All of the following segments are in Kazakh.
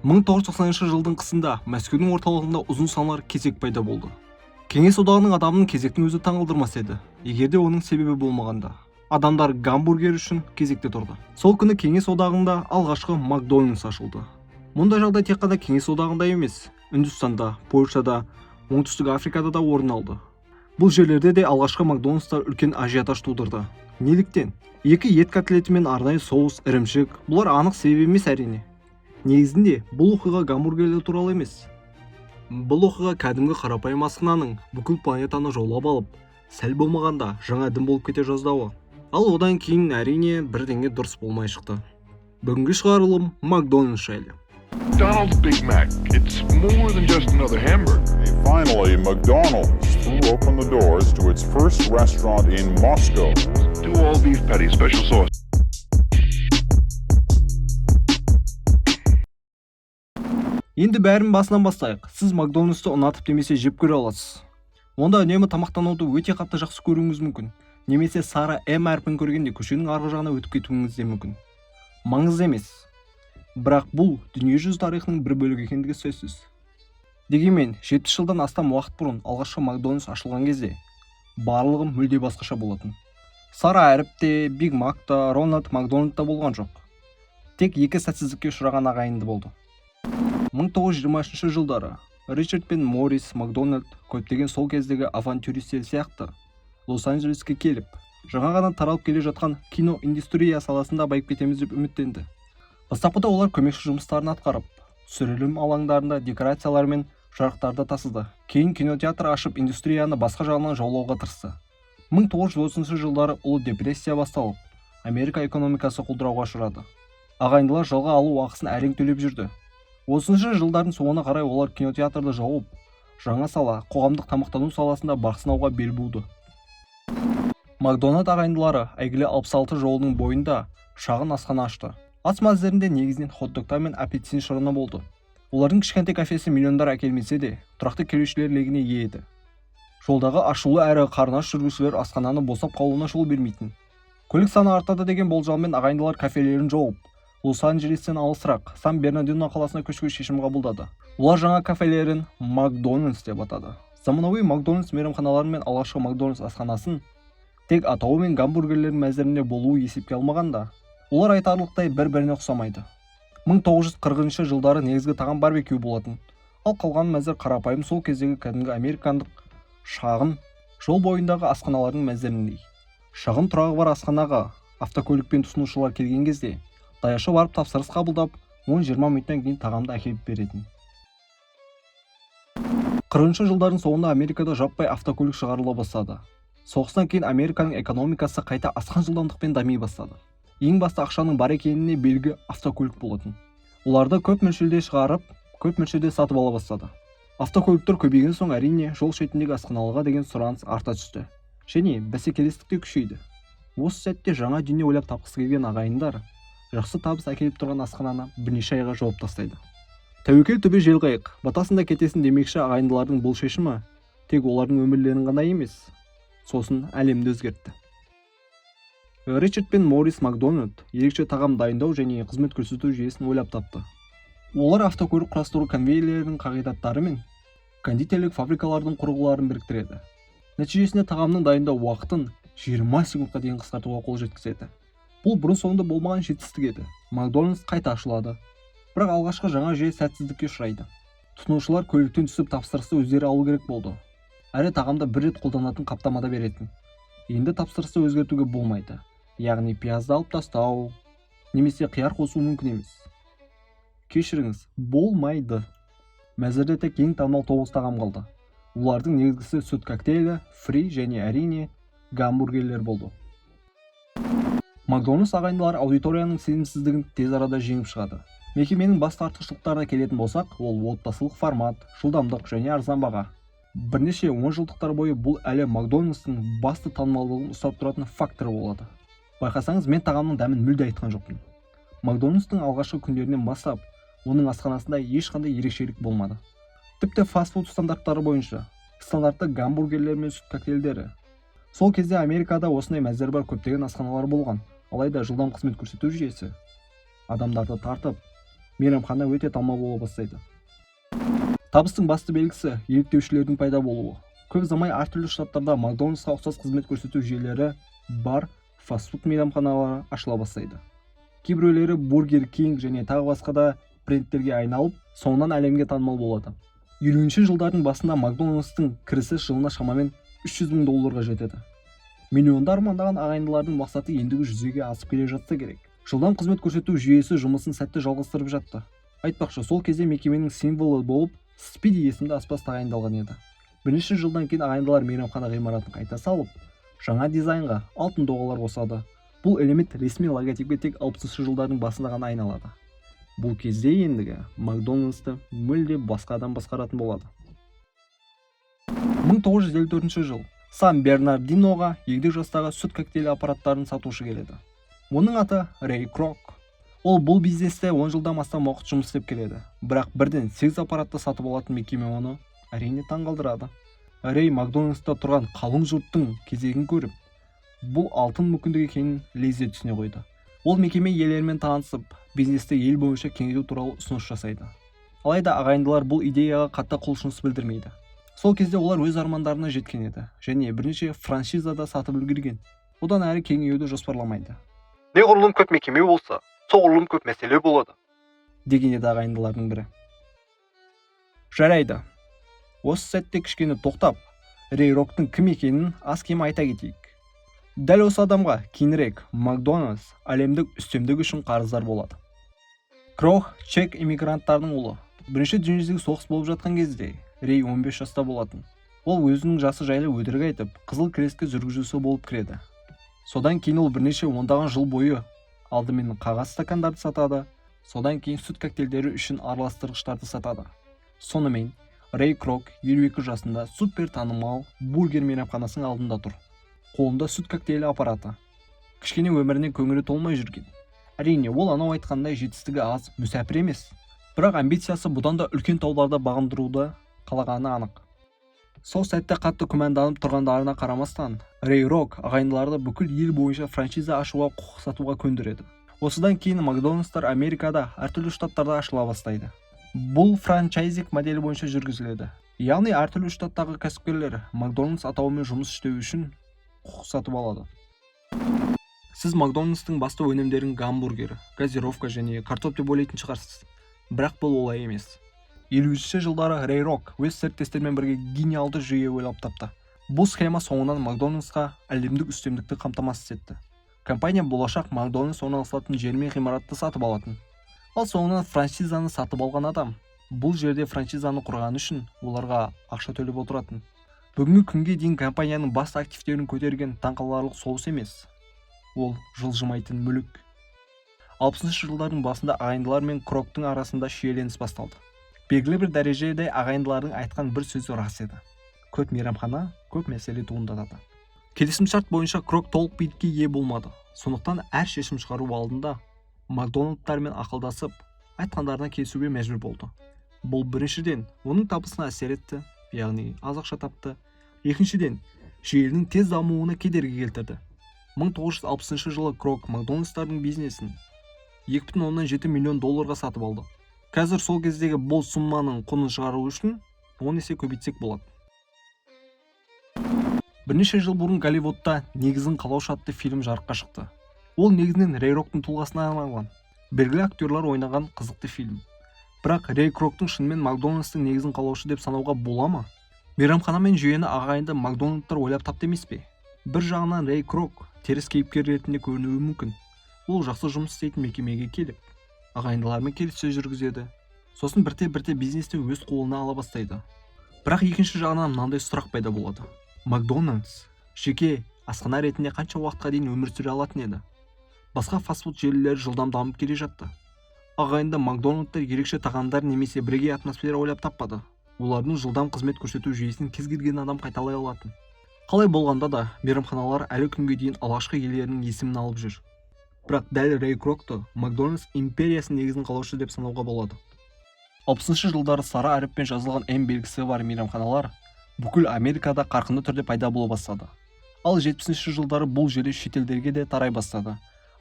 1990 жылдың қысында Мәскеудің орталығында ұзын саналар кезек пайда болды. Кеңес одағының адамының кезектің өзі таңғалдырмас еді, егер де оның себебі болмағанда. Адамдар гамбургер үшін кезекте тұрды. Сол күні Кеңес одағында алғашқы Макдональдс ашылды. Мұндай жағдай тек қана Кеңес одағында емес, Үндістанда, Польшада, Оңтүстік Африкада да орын алды. Бұл жерлерде де алғашқы Макдональдстар үлкен ажиотаж тудырды. Неліктен? Екі ет котлеті мен арнайы соус, ірімшік, бұлар анық себеп емес әрине. Негізінде бұл оқиға гамбургерлер туралы емес. Бұл оқиға кәдімгі қарапайым асхананың бүкіл планетаны жаулап алып, сәл болмағанда жаңа дін болып кете жаздауы. Ал одан кейін әрине бірдеңе дұрыс болмай шықты. Бүгінгі шығарылым Макдональдс жайлы. McDonald's Big Mac. It's more than just another hamburger. Finally, McDonald's threw open the doors to its first restaurant in Moscow. Two all-beef patties, special sauce. Енді бәрін басынан бастайық. Сіз Макдональдсты ұнатып немесе жеп көре аласыз. Онда үнемі тамақтануды өте қатты жақсы көруіңіз мүмкін. Немесе сары М әрпін көргенде көшенің арғы жағына өтіп кетуіңіз де мүмкін. Маңызды емес. Бірақ бұл дүниежүзі тарихының бір бөлігі екендігі сөзсіз. Дегенмен, 70 жылдан астам уақыт бұрын алғашқы Макдональдс ашылған кезде барлығы мүлде басқаша болатын. Сары әріпте, Биг Макта, Рональд Макдональдта болған жоқ. Тек екі сәтсіздікке ұшыраған ағайынды болды. 1923 жылдары Ричард пен Моррис Макдональд көптеген сол кездегі авантюристер сияқты Лос-Анджелеске келіп, жаңа ғана таралып келе жатқан кино индустрия саласында байып кетеміз деп үміттенді. Бастапқыда олар көмекші жұмыстарын атқарып, түсірілім алаңдарында декорациялар мен жарықтарды тасыды. Кейін кинотеатр ашып, индустрияны басқа жағынан жаулауға тырысты. 1930 жылдары ұлы депрессия басталып, Америка экономикасы құлдырауға ұшырады. Ағайындылар жалға алу ақысын әрең төлеп жүрді. 30 жылдардың соңына қарай олар кинотеатрды жауып, жаңа сала, қоғамдық тамақтану саласында бақ сынауға бел буды. Макдональд ағайындылары әйгілі 66 жолының бойында шағын асхана ашты. Ас мәзірінде негізінен хот-догтар мен апельсин шырыны болды. Олардың кішкентай кафесі миллиондар әкелмесе де, тұрақты келушілер легіне ие еді. Жолдағы ашулы әрі қарнаш жүргізушілер асхананы босап қалуына жол бермейтін. Көлік саны артады деген болжаммен ағайындылар кафелерін жауып, Лос-Анджелестен алысырақ Сан-Бернардино қаласына көшуге шешім қабылдады. Олар жаңа кафелерін Макдональдс деп атады. Заманауи Макдональдс мейрамханалары мен алғашқы Макдональдс асханасын тек атауы мен гамбургерлердің мәзірінде болуы есепке алмағанда, олар айтарлықтай бір-біріне ұқсамайды. 1940 жылдары негізгі тағам барбекю болатын, ал қалған мәзір қарапайым сол кездегі кәдімгі американдық шағын жол бойындағы асханалардың мәзіріндей. Шағын тұрағы бар асханаға автокөлікпен тұтынушылар келген кезде даяшы барып тапсырыс қабылдап, 10-20 минуттан кейін тағамды әкеліп беретін. 40 жылдардың соңында Америкада жаппай автокөлік шығарыла бастады. Соғыстан кейін Американың экономикасы қайта асқан жылдамдықпен дами бастады. Ең басты ақшаның бар екеніне белгі автокөлік болатын. Оларды көп мөлшерде шығарып, көп мөлшерде сатып ала бастады. Автокөліктер көбейген соң әрине жол шетіндегі асханаларға деген сұраныс арта түсті. Және бәсекелестік те күшейді. Осы сәтте жаңа дүние ойлап тапқысы келген ағайындар жақсы табыс әкеліп тұрған асхананы бірнеше айға жауып тастайды. Тәуекел түбі жел қайық, батасында кетесін демекші ағайындылардың бұл шешімі тек олардың өмірлерін ғана емес, сосын әлемді өзгертті. Ричард пен Моррис Макдональд ерекше тағам дайындау және қызмет көрсету жүйесін ойлап тапты. Олар автокөлік құрастыру конвейерлерінің қағидаттары мен кондитерлік фабрикалардың құрылғыларын біріктіреді. Нәтижесінде тағамның дайындау уақытын 20 секундқа дейін қысқартуға қол жеткізеді. Бұл бұрын соңды болмаған жетістік еді. Макдональдс қайта ашылады. Бірақ алғашқы жаңа жүйе сәтсіздікке ұшырайды. Тұтынушылар көліктен түсіп тапсырысты өздері алу керек болды. Әрі тағамда бір рет қолданатын қаптамада беретін. Енді тапсырысты өзгертуге болмайды. Яғни пиязды алып тастау, немесе қияр қосу мүмкін емес. Кешіріңіз, болмайды. Мәзірде тек ең танымал 9 тағам қалды. Олардың негізгісі сүт коктейлі, фри және әрине гамбургерлер болды. Макдональдс ағайындылар аудиторияның сенімсіздігін тез арада жеңіп шығады. Мекеменің басты артықшылықтарына келетін болсақ, ол отбасылық формат, жылдамдық және арзан баға. Бірнеше 10 жылдықтар бойы бұл әлі Макдональдстың басты танымалдығын ұстап тұратын фактор болады. Байқасаңыз, мен тағамның дәмін мүлде айтқан жоқпын. Макдональдстың алғашқы күндерінен бастап, оның асханасында ешқандай ерекшелік болмады. Тіпті фастфуд стандарттары бойынша, стандартты гамбургерлер мен сүт коктейльдері. Сол кезде Америкада осындай мәзір бар көптеген асханалар болған. Алайда жылдам қызмет көрсету жүйесі адамдарды тартып, мейрамхана өте танымал бола бастайды. Табыстың басты белгісі еліктеушілердің пайда болуы. Көп замай әртүрлі штаттарда Макдональдсқа ұқсас қызмет көрсету жүйелері бар, фастфуд мейрамханалары ашыла бастайды. Кейбіреулері Бургер Кинг және тағы басқа да брендтерге айналып, соңынан әлемге танымал болады. 50-ші жылдардың басында Макдональдстың кірісі жылына шамамен $300,000 жетеді. Миллиондар армандаған ағайындылардың мақсаты ендігі жүзеге асып келе жатса керек. Жылдам қызмет көрсету жүйесі жұмысын сәтті жалғастырып жатты. Айтпақшы, сол кезде мекеменің символы болып Спиди есімді аспаз тағайындалған еді. Бірнеше жылдан кейін ағайындылар мейрамхана ғимаратын қайта салып, жаңа дизайнға алтын доғалар қосады. Бұл элемент ресми логотипке тек 60-шы жылдардың басында ғана айналады. Бұл кезде ендігі Макдональдсты мүлде басқа адам басқаратын болады. 1954 жыл Сан-Бернардиноға егде жастағы сүт коктейлі аппараттарын сатушы келеді. Оның аты Рэй Крок. Ол бұл бизнесте 10 жылдан астам уақыт жұмыс істеп келеді. Бірақ бірден 8 аппаратты сатып алатын мекеме оны әрине таңғалдырады. Рэй Макдональдста тұрған қалың жұрттың кезегін көріп, бұл алтын мүмкіндік екенін лезде түсіне қойды. Ол мекеме иелерімен танысып, бизнесті ел бойынша кеңейту туралы ұсыныс жасайды. Алайда ағайындылар бұл идеяға қатты құлшыныс білдірмейді. Сол кезде олар өз армандарына жеткен еді және бірнеше франшизада сатып үлгерген. Одан әрі кеңеюді жоспарламайды. Неғұрлым көп мекеме болса, соғұрлым көп мәселе болады, деген еді ағайындылардың бірі. Жарайды. Осы сәтте кішкене тоқтап, Рэй Роктың кім екенін аз-кем айта кетейік. Дәл осы адамға кейінірек Макдональдс әлемдік үстемдік үшін қарыздар болады. Крок чек иммигранттардың ұлы. Бірінші дүниежүзілік соғыс болып жатқан кезде Рэй 15 жаста болатын. Ол өзінің жасы жайлы өтірік айтып, Қызыл Крестке жүргізуші болып кіреді. Содан кейін ол бірнеше ондаған жыл бойы алдымен қағаз стакандарды сатады, содан кейін сүт коктейльдері үшін араластырғыштарды сатады. Сонымен Рэй Крок 52 жасында супер танымал бургер мейрамханасының алдында тұр. Қолында сүт коктейлі аппараты. Кішкене өміріне көңілі толмай жүрген. Әрине, ол анау айтқандай жетістігі аз, мүсәпір емес. Бірақ амбициясы бұдан да үлкен тауларда бағындыруды қалағаны анық. Сол сәтте қатты күмәнданып тұрғандарына қарамастан, Рэй Крок ағайындыларды бүкіл ел бойынша франшиза ашуға құқық сатуға көндіреді. Осыдан кейін Макдональдстар Америкада әртүрлі штаттарда ашыла бастайды. Бұл франчайзинг моделі бойынша жүргізіледі. Яғни әртүрлі штаттағы кәсіпкерлер Макдональдс атауымен жұмыс істеу үшін құқық сатып алады. Сіз Макдональдстың басты өнімдерін гамбургер, газировка және картоп деп ойлайтын шығарсыз. Бірақ бұл олай емес. 50-ші жылдары Рэй Крок өз серіктестерімен бірге гениалды жүйе ойлап тапты. Бұл схема соңынан Макдональдсқа әлемдік үстемдікті қамтамасыз етті. Компания болашақ Макдональдс орналасатын жер мен ғимаратты сатып алатын. Ал соңынан франшизаны сатып алған адам бұл жерде франшизаны құрған үшін оларға ақша төлеп отыратын. Бүгінгі күнге дейін компанияның басты активтерін көтерген таңқаларлық соғыс емес. Ол жылжымайтын мүлік. 60-шы жылдардың басында ағайындылар мен Кроктың арасында шиеленіс басталды. Белгілі бір дәрежеде ағайындылардың айтқан бір сөзі рас еді. Көп мейрамхана, көп мәселе туындатады. Келісімшарт бойынша Крок толық билікке ие болмады. Сондықтан әр шешім шығару алдында Макдональдтармен ақылдасып, айтқандарына келісуге мәжбүр болды. Бұл біріншіден оның табысына әсер етті, яғни аз ақша тапты. Екіншіден, желінің тез дамуына кедергі келтірді. 1960 жылы Крок Макдональдстардың бизнесін $2,7 миллион сатып алды. Қазір сол кездегі бұл сумманың құнын шығару үшін 10 есе көбейтсек болады. Бірнеше жыл бұрын Голливудта негізін қалаушы атты фильм жарыққа шықты. Ол негізінен Рэй Кроктың тұлғасына арналған. Белгілі актерлар ойнаған қызықты фильм. Бірақ Рэй Кроктың шынымен Макдональдстың негізін қалаушы деп санауға бола ма? Мейрамхана мен жүйені ағайынды Макдональдтар ойлап тапты емес пе? Бір жағынан Рэй Крок теріс кейіпкер ретінде көрінуі мүмкін. Ол жақсы жұмыс істейтін мекемеге келіп, ағайындылармен келіссөз жүргізеді. Сосын бірте-бірте бизнесті өз қолына ала бастайды. Бірақ екінші жағынан мынандай сұрақ пайда болады. Макдональдс жеке асхана ретінде қанша уақытқа дейін өмір сүре алатын еді? Басқа фастфуд желілері жылдам дамып келе жатты. Ағайынды Макдональдтар ерекше тағамдар немесе бірегей атмосфера ойлап таппады. Олардың жылдам қызмет көрсету жүйесін кез келген адам қайталай алатын. Қалай болғанда да, мейрамханалар әлі күнге дейін алғашқы иелерінің есімін алып жүр. Бірақ дәл Рэй Крокты Макдональдс империясының негізін қалаушы деп санауға болады. 60-шы жылдары сары әріппен жазылған М белгісі бар мейрамханалар бүкіл Америкада қарқынды түрде пайда бола бастады. Ал 70-ші жылдары бұл желі шетелдерге де тарай бастады.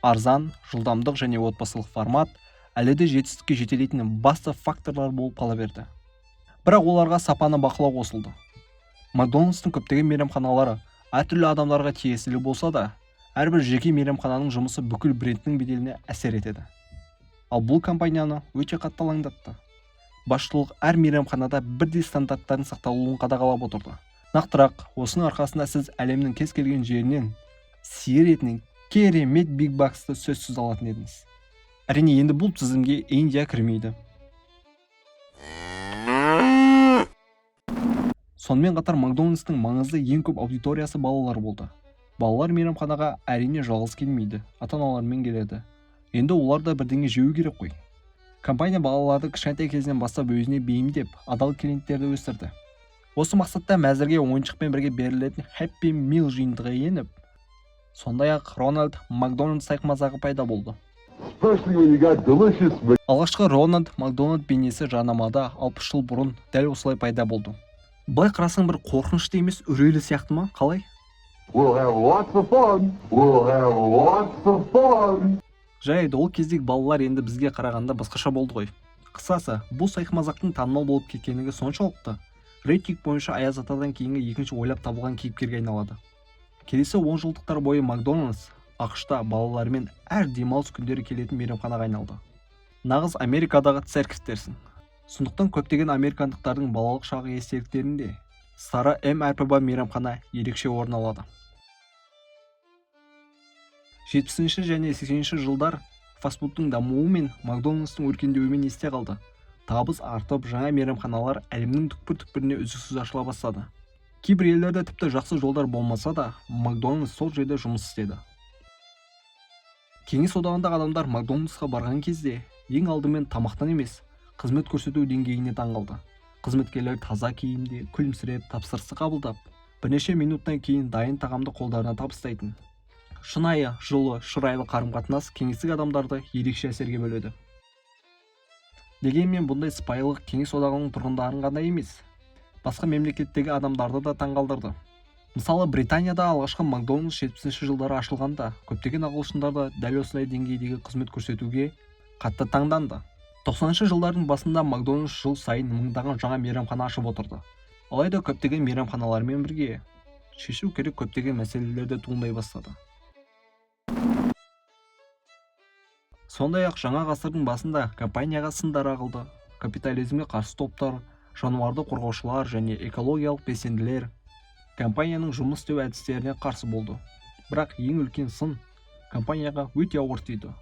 Арзан, жылдамдық және отбасылық формат әлі де жетістікке жетелейтін басты факторлар болып қала берді. Бірақ оларға сапаны бақылау қосылды. Макдональдстың көптеген мейрамханалары әртүрлі адамдарға тиесілі болса да, әрбір жеке мейрамхананың жұмысы бүкіл брендтің беделіне әсер етеді. Ал бұл компанияны өте қатты алаңдатты. Басшылық әр мейрамханада бірдей стандарттардың сақталуын қадағалап отырды. Нақтырақ, осының арқасында сіз әлемнің кез келген жерінен сиыр етінен керемет Биг Баксты сөзсіз алатын едіңіз. Әрине, енді бұл тізімге Индия кірмейді. Сонымен қатар Макдональдстың маңызды ең көп аудиториясы балалар болды. Балалар мейрамханаға әрине жалғыз келмейді, ата-аналармен келеді. Енді олар да бірдеңе жеу керек қой. Компания балаларды кішкентай кезінен бастап өзіне бейімдеп, адал клиенттерді өсірді. Осы мақсатта мәзірге ойыншықпен бірге берілетін Happy Meal жиынтығы еніп, сондай-ақ Рональд Макдональд сайқымазағы пайда болды. Алғашқы Рональд Макдональд бейнесі жарнамада 60 жыл бұрын дәл осылай пайда болды. Былай қарасаң бір қорқынышты емес, үрейлі сияқты ма? Қалай? Жарайды, ол кездегі балалар енді бізге қарағанда басқаша болды ғой. Қысасы, бұл сайқымазақтың танымал болып кеткендігі соншалықты, рейтинг бойынша Аяз Атадан кейінгі екінші ойлап табылған кейіпкерге айналады. Келесі 10 жылдықтар бойы Макдональдс ақш-та балалармен әр демалыс күндері келетін мейрамханаға айналды. Нағыз Америкадағы церковьтерсің. Сондықтан көптеген американдықтардың балалық шағы естеліктерінде Сара М әрпі бар мейрамхана ерекше орын алады. 70 және 80 жылдар фастфудтың дамуы мен Макдональдстың өркендеуімен есте қалды. Табыс артып, жаңа мейрамханалар әлемнің түкпір-түкпіріне үздіксіз ашыла бастады. Кейбір елдерде тіпті жақсы жолдар болмаса да, Макдональдс сол жерде жұмыс істеді. Кеңес одағындағы адамдар Макдональдсқа барған кезде ең алдымен тамақтан емес, қызмет көрсету деңгейіне таңғалды. Қызметкерлер таза киімде, күлімсіреп, тапсырысты қабылдап, бірнеше минуттан кейін дайын тағамды қолдарына табыстайтын. Шынайы, жылы, шырайлы қарым-қатынас кеңестік адамдарды ерекше әсерге бөледі. Дегенмен бұндай сыпайылық кеңес одағының тұрғындарын ғана емес, басқа мемлекеттегі адамдарды да таңғалдырды. Мысалы, Британияда алғашқы Макдональдс 70 жылдары ашылғанда, көптеген ағылшындар да дәл осындай деңгейдегі қызмет көрсетуге қатты таңданды. 90 жылдардың басында Макдональдс жыл сайын мыңдаған жаңа мейрамхана ашып отырды. Алайда көптеген мейрамханалармен бірге шешу керек көптеген мәселелерді туындай бастады. Сондай-ақ жаңа ғасырдың басында компанияға сындар ағылды. Капитализмге қарсы топтар, жануарды қорғаушылар және экологиялық белсенділер компанияның жұмыс істеу әдістеріне қарсы болды. Бірақ ең үлкен сын компанияға өте ауыр тиді.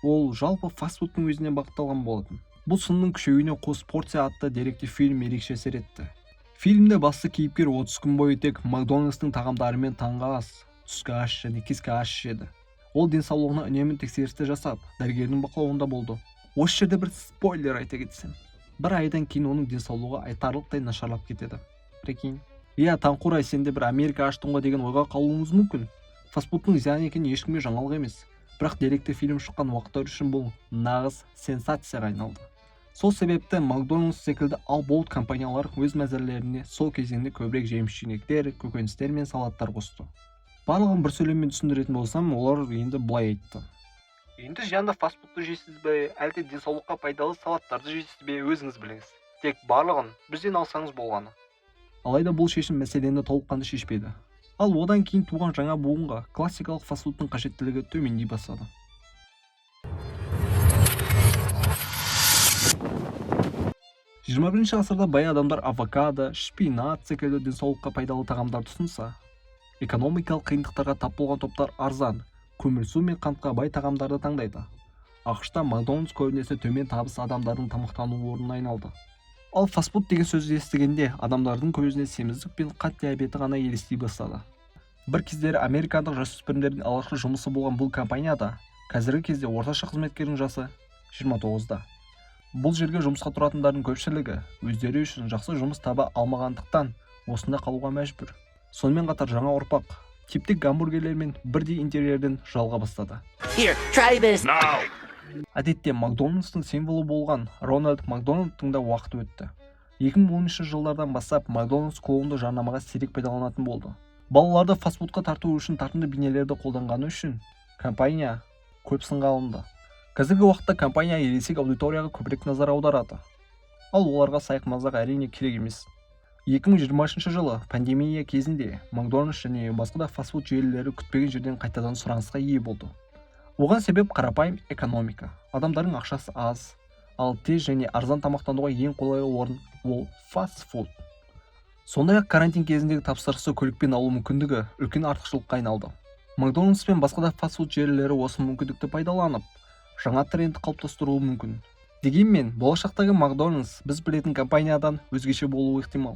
Ол жалпы фастфудтың өзіне бағытталған болатын. Бұл сынның күшеюіне қос порция атты деректі фильм ерекше әсер етті. Фильмде басты кейіпкер 30 күн бойы тек Макдональдстың тағамдарымен таңғы ас, түскі ас және кешкі ас жеді. Ол денсаулығына үнемі тексерісті жасап, дәрігердің бақылауында болды. Осы жерде бір спойлер айта кетсем. Бір айдан кейін оның денсаулығы айтарлықтай нашарлап кетеді. Прикинь. Таңқурай, сенде бір Америка аштың ғой деген ойға қалуыңыз мүмкін. Фастфудтың зиян екені ешкімге жаңалық емес. Бірақ деректі фильм шыққан уақыттар үшін бұл нағыз сенсацияға айналды. Сол себепті Макдональдс секілді ал болт компаниялар өз мәзірлеріне сол кезеңде көбірек жеміс-жидектер, көкөністер мен салаттар қосты. Барлығын бір сөйлеммен түсіндіретін болсам, олар енді былай айтты. Енді зиянды фастфудты жейсіз бе, әлде денсаулыққа пайдалы салаттарды жейсіз бе, өзіңіз біліңіз. Тек барлығын бізден алсаңыз болғаны. Алайда бұл шешім мәселені толыққанды шешпеді. Ал одан кейін туған жаңа буынға классикалық фастфудтың қажеттілігі төмендей бастады. Жиырма ғасырда бай адамдар авокадо, шпинат секілді денсаулыққа пайдалы тағамдарды ұсынса, экономикалық қиындықтарға тап болған топтар арзан, көмірсу мен қантқа бай тағамдарды таңдайды. ақш-та Макдональдс көбінесе төмен табыс адамдардың тамақтану орнына айналды. Ал фастфуд деген сөзді естігенде адамдардың көзіне семіздік пен қант диабеті ғана елестей бастады. Бір кездері американдық жасөспірімдердің алғашқы жұмысы болған бұл компанияда қазіргі кезде орташа қызметкердің жасы 29-да. Бұл жерге жұмысқа тұратындардың көпшілігі өздері үшін жақсы жұмыс таба алмағандықтан осында қалуға мәжбүр. Сонымен қатар жаңа ұрпақ типтік гамбургерлер мен бірдей интерьерден жалға бастады. Here, try this. Әдетте Макдональдстың символы болған Рональд Макдональдтың да уақыты өтті. 2013 жылдардан бастап Макдональдс клоунды жарнамаға сирек пайдаланатын болды. Балаларды фастфудқа тарту үшін тартымды бейнелерді қолданғаны үшін компания көп сынға алынды. Қазіргі уақытта компания ересек аудиторияға көбірек назар аударады. Ал оларға сайқымазақ әрине керек емес. 2020 жылы пандемия кезінде Макдональдс және басқа да фастфуд желілері күтпеген жерден қайтадан сұранысқа ие болды. Оған себеп қарапайым экономика. Адамдардың ақшасы аз, ал тез және арзан тамақтануға ең қолайлы орын ол фастфуд. Сондай-ақ карантин кезіндегі тапсырысы көлікпен алу мүмкіндігі үлкен артықшылыққа айналды. Макдональдс пен басқа да фастфуд желілері осы мүмкіндікті пайдаланып, жаңа тренд қалыптастыруы мүмкін. Дегенмен, болашақтағы Макдональдс біз білетін компаниядан өзгеше болуы ықтимал.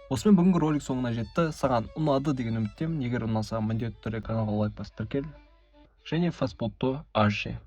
Осымен бүгінгі ролик соңына жетті. Саған ұнады деген үміттемін. Егер ұнаса, міндетті түрде каналға лайк басып тіркел және фастфудты аз же.